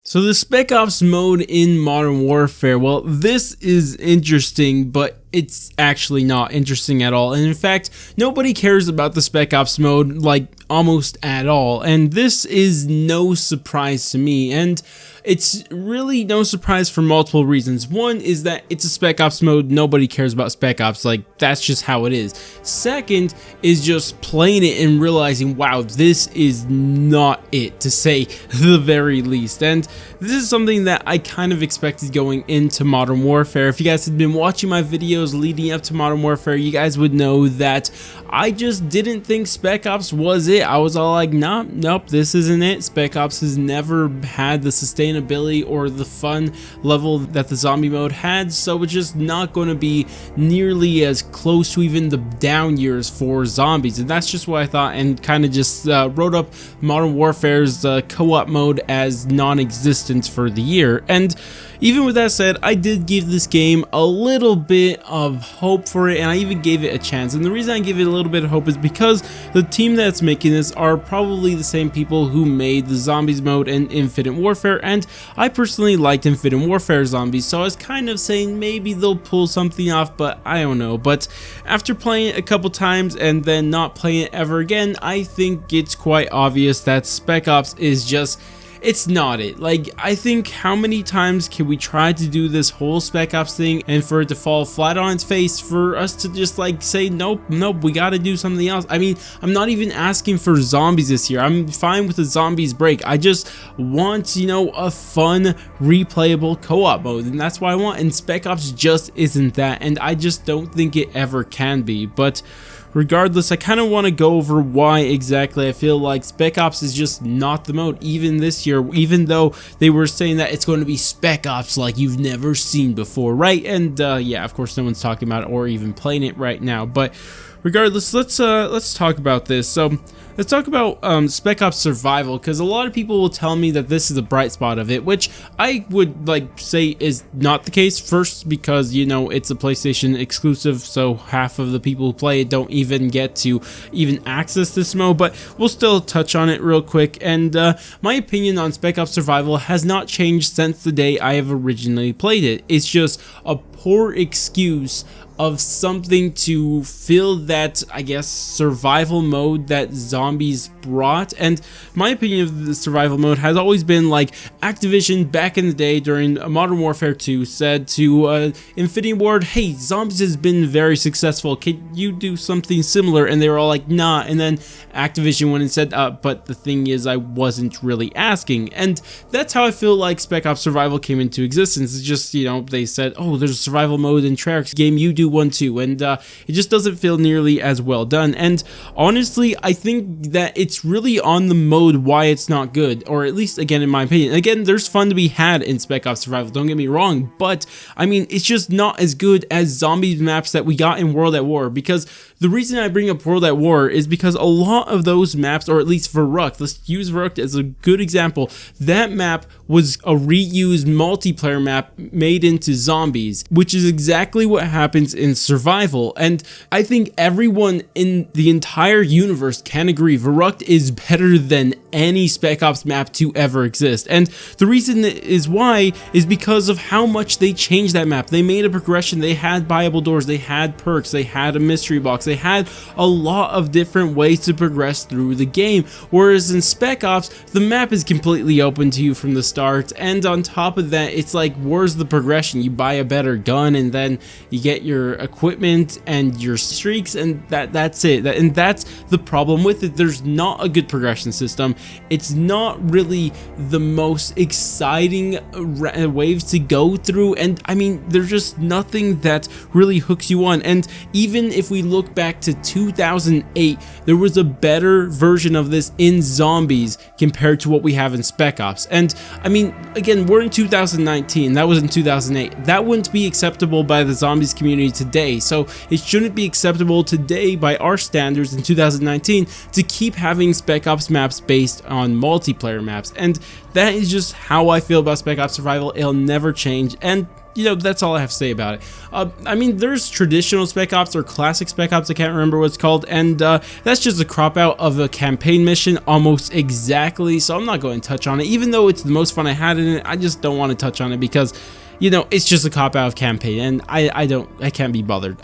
So the Spec Ops mode in Modern Warfare, well, this is interesting, but it's actually not interesting at all. And in fact, nobody cares about the Spec Ops mode, like, almost at all. And this is no surprise to me. And it's really no surprise for multiple reasons. One is that it's a Spec Ops mode. Nobody cares about Spec Ops. Like, that's just how it is. Second is just playing it and realizing, wow, this is not it, to say the very least. And this is something that I kind of expected going into Modern Warfare. If you guys had been watching my videos leading up to Modern Warfare, you guys would know that I just didn't think Spec Ops was it. I was all like, nah, nope, this isn't it. Spec Ops has never had the sustainability or the fun level that the zombie mode had, so it's just not going to be nearly as close to even the down years for zombies. And that's just what I thought, and kind of just wrote up Modern Warfare's co-op mode as non-existent for the year. And even with that said, I did give this game a little bit of hope for it, and I even gave it a chance. And the reason I give it a little bit of hope is because the team that's making this are probably the same people who made the zombies mode and Infinite Warfare, and I personally liked Infinite Warfare zombies, so I was kind of saying maybe they'll pull something off, but I don't know. But after playing it a couple times and then not playing it ever again, I think it's quite obvious that Spec Ops is just, it's not it. Like, I think how many times can we try to do this whole Spec Ops thing and for it to fall flat on its face, for us to just like say nope, we gotta do something else. I mean, I'm not even asking for zombies this year. I'm fine with the zombies break. I just want, you know, a fun replayable co-op mode, and that's what I want, and Spec Ops just isn't that, and I just don't think it ever can be. But regardless, I kind of want to go over why exactly I feel like Spec Ops is just not the mode, even this year, even though they were saying that it's going to be Spec Ops like you've never seen before, right? And yeah, of course no one's talking about it or even playing it right now, but regardless, let's talk about this. So let's talk about Spec Ops Survival, because a lot of people will tell me that this is a bright spot of it, which I would like say is not the case. First, because, you know, it's a PlayStation exclusive, so half of the people who play it don't even get to even access this mode, but we'll still touch on it real quick. And my opinion on Spec Ops Survival has not changed since the day I have originally played it. It's just a poor excuse of something to fill that, I guess, survival mode that zombies brought. And my opinion of the survival mode has always been like Activision back in the day during Modern Warfare 2 said to Infinity Ward, hey, zombies has been very successful, can you do something similar? And they were all like, nah. And then Activision went and said, but the thing is, I wasn't really asking. And that's how I feel like Spec Ops Survival came into existence. It's just, you know, they said, oh, there's a survival mode in Treyarch's game, you do one too, and it just doesn't feel nearly as well done. And honestly, I think that it's really on the mode why it's not good, or at least, again, in my opinion. Again, there's fun to be had in Spec Ops Survival, don't get me wrong, but I mean, it's just not as good as zombie maps that we got in World at War. Because the reason I bring up World at War is because a lot of those maps, or at least Verrückt, let's use Verrückt as a good example, that map was a reused multiplayer map made into zombies, which is exactly what happens in Survival. And I think everyone in the entire universe can agree Verrückt is better than any Spec Ops map to ever exist. And the reason is why is because of how much they changed that map. They made a progression, they had buyable doors, they had perks, they had a mystery box, they had a lot of different ways to progress through the game. Whereas in Spec Ops, the map is completely open to you from the start, and on top of that, it's like, where's the progression? You buy a better gun, and then you get your equipment and your streaks, and that's it. And that's the problem with it. There's not a good progression system. It's not really the most exciting waves to go through, and I mean, there's just nothing that really hooks you on. And even if we look back to 2008, there was a better version of this in zombies compared to what we have in Spec Ops. And I mean, again, we're in 2019, that was in 2008. That wouldn't be acceptable by the zombies community today, so it shouldn't be acceptable today by our standards in 2019 to keep having Spec Ops maps based based on multiplayer maps, and that is just how I feel about Spec Ops Survival. It'll never change, and you know, that's all I have to say about it. I mean, there's traditional Spec Ops or classic Spec Ops, I can't remember what it's called, and that's just a crop out of a campaign mission almost exactly, so I'm not going to touch on it. Even though it's the most fun I had in it, I just don't want to touch on it because, you know, it's just a cop out of campaign, and I can't be bothered.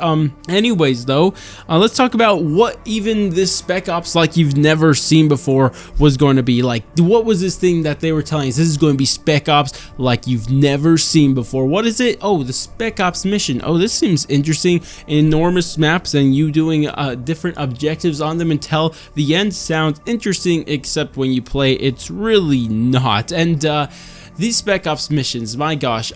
Anyways though, let's talk about what even this Spec Ops like you've never seen before was going to be like. What was this thing that they were telling us? This is going to be Spec Ops like you've never seen before. What is it? Oh, the Spec Ops mission. Oh, this seems interesting. Enormous maps and you doing different objectives on them until the end. Sounds interesting, except when you play, it's really not. And these Spec Ops missions, my gosh,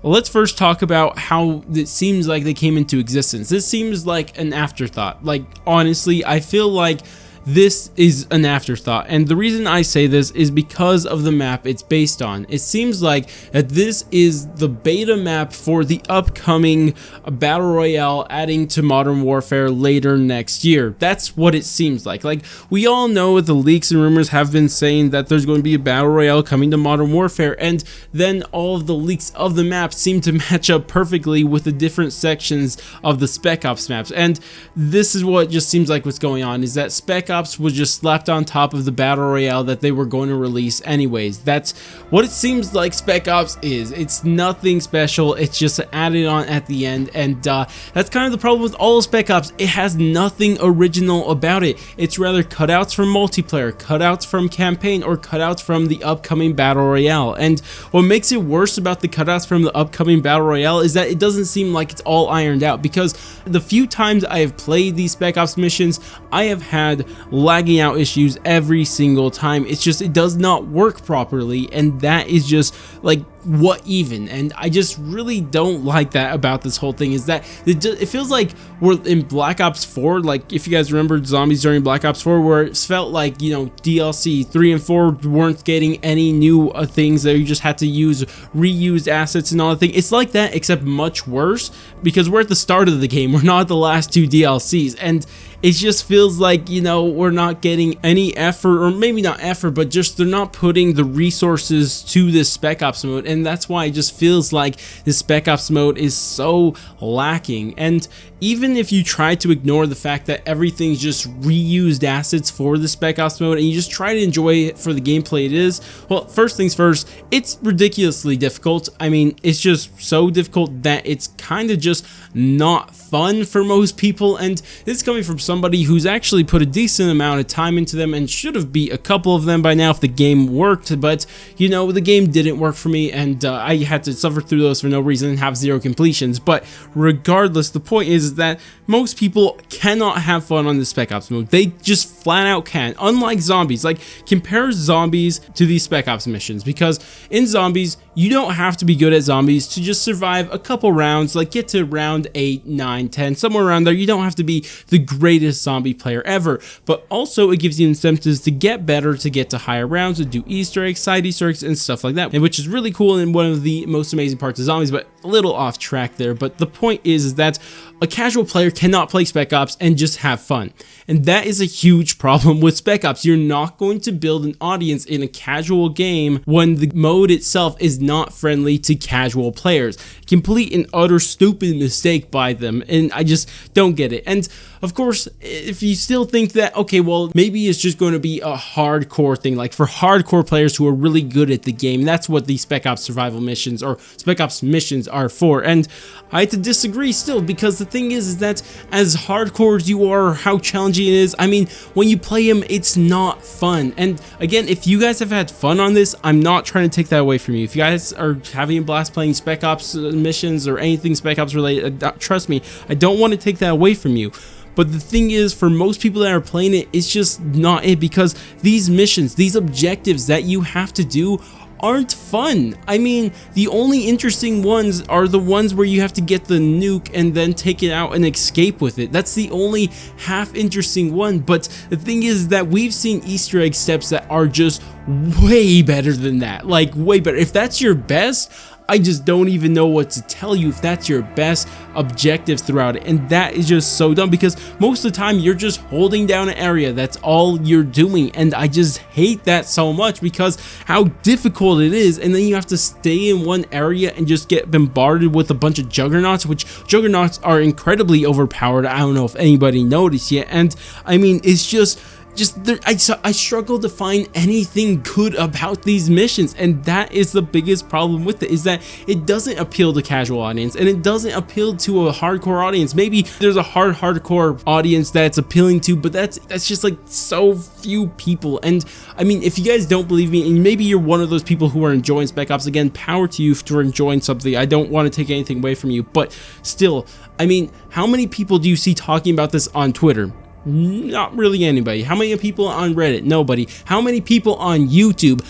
let's first talk about how it seems like they came into existence. This seems like an afterthought. Like, honestly, I feel like this is an afterthought, and the reason I say this is because of the map it's based on. It seems like that this is the beta map for the upcoming Battle Royale adding to Modern Warfare later next year. That's what it seems like. Like, we all know the leaks and rumors have been saying that there's going to be a Battle Royale coming to Modern Warfare, and then all of the leaks of the map seem to match up perfectly with the different sections of the Spec Ops maps, and this is what just seems like what's going on, is that Spec Ops was just slapped on top of the Battle Royale that they were going to release anyways. That's what it seems like Spec Ops is. It's nothing special, it's just added on at the end, and that's kind of the problem with all of Spec Ops. It has nothing original about it. It's rather cutouts from multiplayer, cutouts from campaign, or cutouts from the upcoming Battle Royale. And what makes it worse about the cutouts from the upcoming Battle Royale is that it doesn't seem like it's all ironed out, because the few times I have played these Spec Ops missions, I have had lagging out issues every single time. It's just, it does not work properly, and that is just like, what even? And I just really don't like that about this whole thing, is that it feels like we're in Black Ops 4, like if you guys remember zombies during Black Ops 4, where it felt like, you know, DLC 3 and 4 weren't getting any new things, that you just had to use reused assets and all that thing. It's like that, except much worse, because we're at the start of the game, we're not at the last two DLCs, and it just feels like, you know, we're not getting any effort, or maybe not effort, but just they're not putting the resources to this Spec Ops mode, and that's why it just feels like this Spec Ops mode is so lacking. And even if you try to ignore the fact that everything's just reused assets for the Spec Ops mode, and you just try to enjoy it for the gameplay it is, well, first things first, it's ridiculously difficult. I mean, it's just so difficult that it's kind of just not fun for most people, and this is coming from somebody who's actually put a decent amount of time into them, and should have beat a couple of them by now if the game worked, but you know, the game didn't work for me, and I had to suffer through those for no reason and have 0 completions. But regardless, the point is that most people cannot have fun on the Spec Ops mode. They just flat out can't. Unlike zombies, like, compare zombies to these Spec Ops missions, because in zombies, you don't have to be good at zombies to just survive a couple rounds, like get to round 8, 9, 10, somewhere around there. You don't have to be the greatest zombie player ever, but also it gives you incentives to get better, to get to higher rounds, to do Easter eggs, side Easter eggs, and stuff like that, and which is really cool and one of the most amazing parts of zombies. But a little off track there, but the point is that a casual player cannot play Spec Ops and just have fun, and that is a huge problem with Spec Ops. You're not going to build an audience in a casual game when the mode itself is not friendly to casual players. Complete and utter stupid mistake by them, and I just don't get it. And of course, if you still think that, okay, well, maybe it's just going to be a hardcore thing, like for hardcore players who are really good at the game, that's what the Spec Ops survival missions or Spec Ops missions are for. And I had to disagree still, because the thing is that as hardcore as you are, how challenging it is, I mean, when you play them, it's not fun. And again, if you guys have had fun on this, I'm not trying to take that away from you. If you guys are having a blast playing Spec Ops missions or anything Spec Ops related, trust me, I don't want to take that away from you. But the thing is, for most people that are playing it, it's just not it, because these missions, these objectives that you have to do aren't fun. I mean, the only interesting ones are the ones where you have to get the nuke and then take it out and escape with it. That's the only half interesting one. But the thing is that we've seen Easter egg steps that are just way better than that, like way better. If that's your best, I just don't even know what to tell you if that's your best objective throughout it. And that is just so dumb, because most of the time you're just holding down an area, that's all you're doing. And I just hate that so much, because how difficult it is, and then you have to stay in one area and just get bombarded with a bunch of juggernauts, which juggernauts are incredibly overpowered. I don't know if anybody noticed yet. And I mean, it's just I struggle to find anything good about these missions, and that is the biggest problem with it, is that it doesn't appeal to casual audience, and it doesn't appeal to a hardcore audience. Maybe there's a hardcore audience that's appealing to, but that's just like so few people. And I mean, if you guys don't believe me, and maybe you're one of those people who are enjoying Spec Ops, again, power to you for enjoying something. I don't want to take anything away from you, but still, I mean, how many people do you see talking about this on Twitter? Not really anybody. How many people on Reddit? Nobody. How many people on YouTube?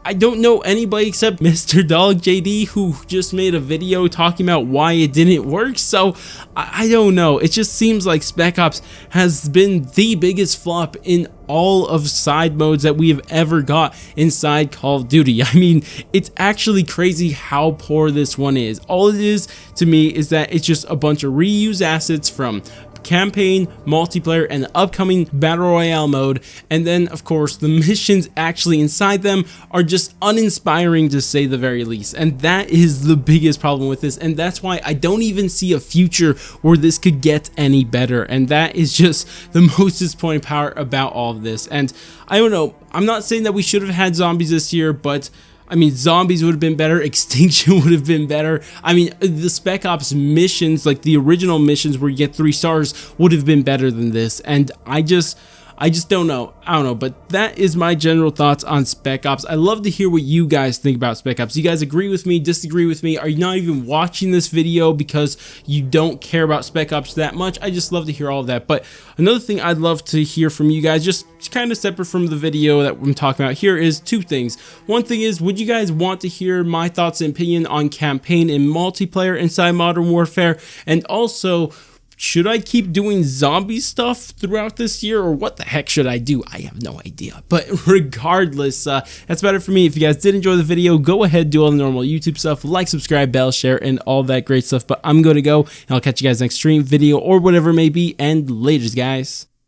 I don't know anybody except Mr. Dog JD, who just made a video talking about why it didn't work. So I don't know. It just seems like Spec Ops has been the biggest flop in all of side modes that we have ever got inside Call of Duty. I mean, it's actually crazy how poor this one is. All it is to me is that it's just a bunch of reused assets from campaign, multiplayer, and the upcoming battle royale mode. And then of course the missions actually inside them are just uninspiring, to say the very least. And that is the biggest problem with this, and that's why I don't even see a future where this could get any better. And that is just the most disappointing part about all of this. And I don't know, I'm not saying that we should have had zombies this year, but I mean, zombies would have been better, extinction would have been better. I mean, the Spec Ops missions, like the original missions where you get 3 stars, would have been better than this. And I just don't know. I don't know, but that is my general thoughts on Spec Ops. I love to hear what you guys think about Spec Ops. You guys agree with me, disagree with me? Are you not even watching this video because you don't care about Spec Ops that much? I just love to hear all of that. But another thing I'd love to hear from you guys, just kind of separate from the video that I'm talking about here, is 2 things. One thing is, would you guys want to hear my thoughts and opinion on campaign and multiplayer inside Modern Warfare? And also, should I keep doing zombie stuff throughout this year, or what the heck should I do? I have no idea. But regardless, that's about it for me. If you guys did enjoy the video, go ahead, do all the normal YouTube stuff, like, subscribe, bell, share, and all that great stuff. But I'm going to go, and I'll catch you guys next stream, video, or whatever it may be, and laters, guys.